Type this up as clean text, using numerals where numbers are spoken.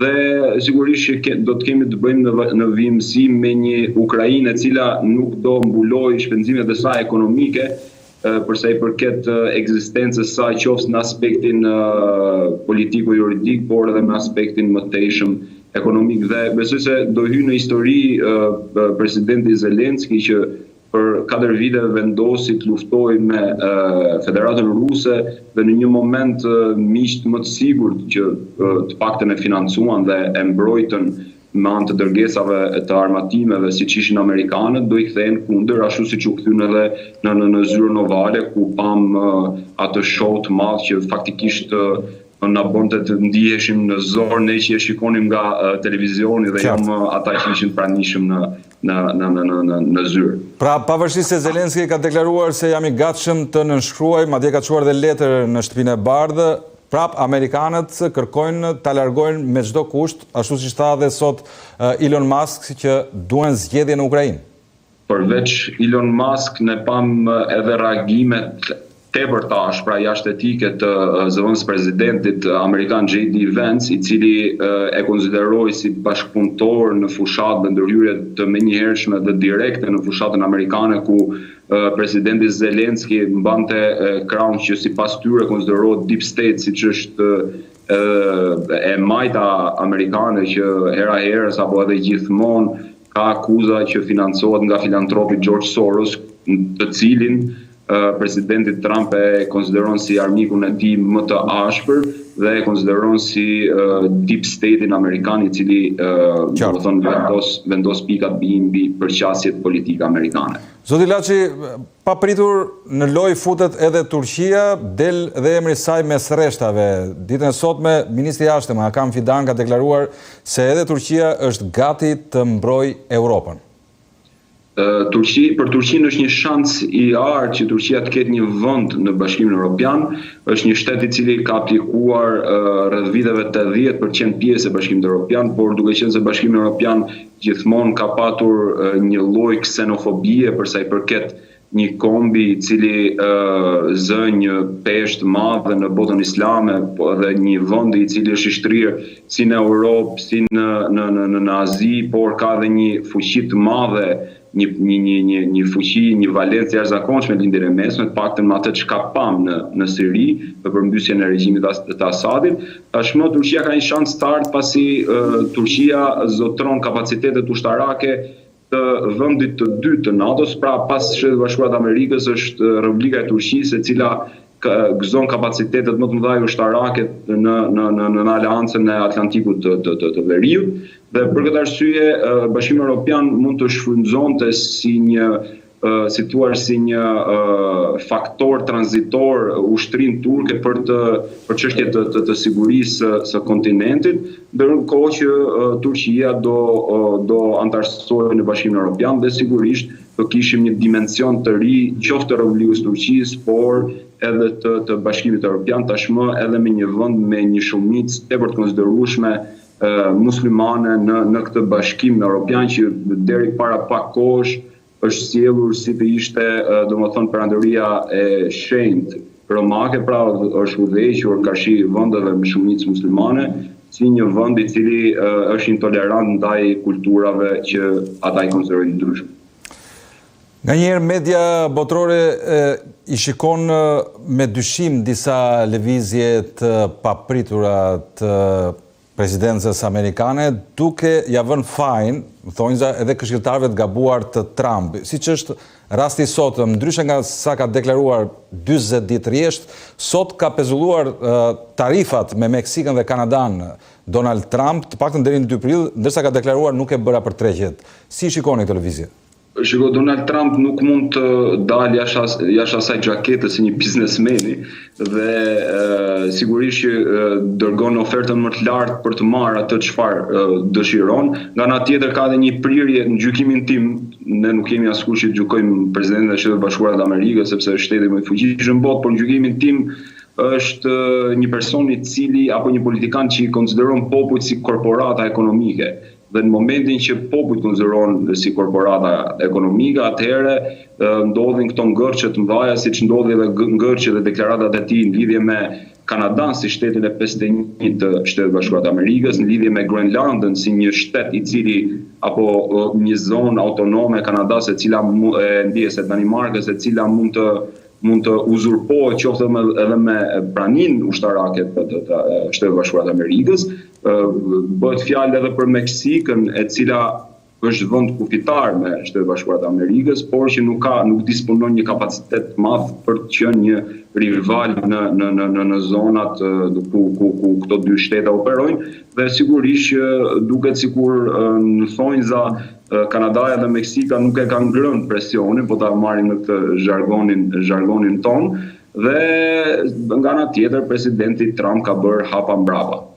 dhe sigurisht që do të kemi të bëjmë në vijimësi me një Ukrainë e cila nuk do mbulojë shpenzimet e saj ekonomike përsa i përket ekzistencës saj qoftë në aspektin politiko-juridik, por edhe në aspektin më tejshëm ekonomik. Dhe besoj se do hyjë në histori presidenti Zelenski që për 4 vite vendosi të luftoj me Federatën Ruse dhe në një moment miqt më të sigurt që të paktën e financuan dhe e mbrojtën me anë të dërgesave të armatimeve siç ishin amerikanët, do i kthehen kundër, ashtu siç u kthyn edhe në zyrën ovale ku pam atë show të madh që faktikisht na bonte të ndiheshim në zorë ne që e shikonim nga televizioni dhe jo më ata që ishin pranishëm në zyrë. Pra, pavarësisht se Zelenski ka deklaruar se jam i gatshëm të nënshkruaj, madje ka çuar dhe letër në Shtëpinë e Bardhë, prap amerikanët kërkojnë ta largojnë me çdo kusht, ashtu siç tha dhe sot Elon Musk që duhen zgjedhje në Ukrainë. Përveç Elon Musk ne pam edhe reagimet tepër të ashpra jashtë etike të zëvendës presidentit amerikan J.D. Vance, i cili e konsideroi si bashkëpunëtor në fushatë ndërhyrje të menjëhershme dhe direkte në fushatën amerikane ku presidenti Zelenski mbante krahun që sipas tyre konsiderohet deep state, siç është e majta amerikane që hera herës apo edhe gjithmonë ka akuza që financohet nga filantropi George Soros, të cilin presidenti Trump e konsideron si armikun e tij më të ashpër dhe e konsideron si deep state-in amerikan i cili vendos pikat mbi përqasjet politike amerikane. Zoti Laçi, papritur në lojë futet edhe Turqia, del dhe emri i saj mes rreshtave. Ditën e sotme ministri i jashtëm Hakan Fidan ka deklaruar se edhe Turqia është gati të mbrojë Europën. Për Turqinë është një shans i artë që Turqia të ketë një vend në Bashkimin Evropian, është një shtet i cili ka aplikuar rreth viteve 80% pjesë e Bashkimit Evropian, por duke qenë se Bashkimi Evropian gjithmonë ka patur një lloj ksenofobie përsa i përket një kombi i cili zë një peshë të madhe në botën islame dhe një vend i cili është i shtrirë si në Europë, si në Azi, por ka dhe një fuqi të madhe, një fuqi, një valencë jashtëzakonshme lindjen e mesme, të paktën me atë çka pam në Siri, me përmbysjen e regjimit të Asadit. Tashmë Turqia ka një shans të artë pasi Turqia zotron kapacitetet ushtarake të vendit të dytë të NATO-s, pra pas Shtetit Bashkuar të Amerikës është Republika e Turqisë, e cila gëzon kapacitetet më të mëdha ushtarake në aleancën e Atlantikut të Veriut, dhe për këtë arsye Bashkimi Evropian mund të shfrytëzonte si një faktor tranzitor ushtrin turke për çështje të sigurisë së kontinentit, ndërkohë që Turqia do antarësohej në Bashkimin Evropian dhe sigurisht do kishim një dimension të ri qoftë të Republikës Turqisë, por edhe të Bashkimit Evropian, tashmë edhe me një vend me një shumicë tepër të konsiderueshme muslimane në këtë Bashkim Evropian që deri para pak kohësh është sjellur si të ishte domethënë perandoria e shenjtë romake, pra është udhëhequr karshi vendeve me shumicë muslimane si një vend i cili është intolerant ndaj kulturave që ata i konsiderojnë ndryshme. Nganjëherë media botërore i shikon me dyshim disa lëvizje të papritura të presidencës amerikane, duke ja vënë fajin, thonjza, edhe këshilltarëve të gabuar të Trump. Siç është rasti sot, ndryshe nga sa ka deklaruar 40 ditë rresht, sot ka pezulluar tarifat me Meksikën dhe Kanadan Donald Trump, të paktën deri në 2 prill, ndërsa ka deklaruar nuk e bëra për tregjet. Si shikoni këtë lëvizje? Shiko, Donald Trump nuk mund të dalë jashtë asaj xhakete si një biznesmeni dhe sigurisht që dërgon ofertën më të lartë për të marrë atë çfarë dëshiron. Nga ana tjetër ka edhe një prirje në gjykimin tim, ne nuk kemi askush që gjykojmë presidentin e Shtetit Bashkuar të Amerikës sepse është shteti më i fuqishëm në botë, por në gjykimin tim është një person i cili apo një politikan që i konsideron popujt si korporata ekonomike. dhe në momentin që po bujkonzëron si korporata ekonomike, atëherë ndodhin këto ngërçe të mëdha, siç ndodhi edhe ngërçet dhe deklaratat e tij në lidhje me Kanadan si shtetin e 51 të Shtetit Bashkuar të Amerikës, në lidhje me Groenlandën si një shtet i cili apo një zonë autonome e Kanadas e cila ndjeset Danimarkës, e cila mund të uzurpohet qoftë edhe me praninë ushtarake të Shtetit Bashkuar të Amerikës. Bëhet fjalë edhe për Meksikën, e cila është vend kufitar me Shtetet Bashkuara të Amerikës, por që nuk disponon një kapacitet të madh për të qenë një rival në zonat ku këto dy shtete operojnë, dhe sigurisht duket sikur në thonjza Kanadaja dhe Meksika nuk e kanë ngrënë presionin, po ta marrin në këtë zhargonin ton, dhe nga ana tjetër presidenti Trump ka bërë hapa mbrapa.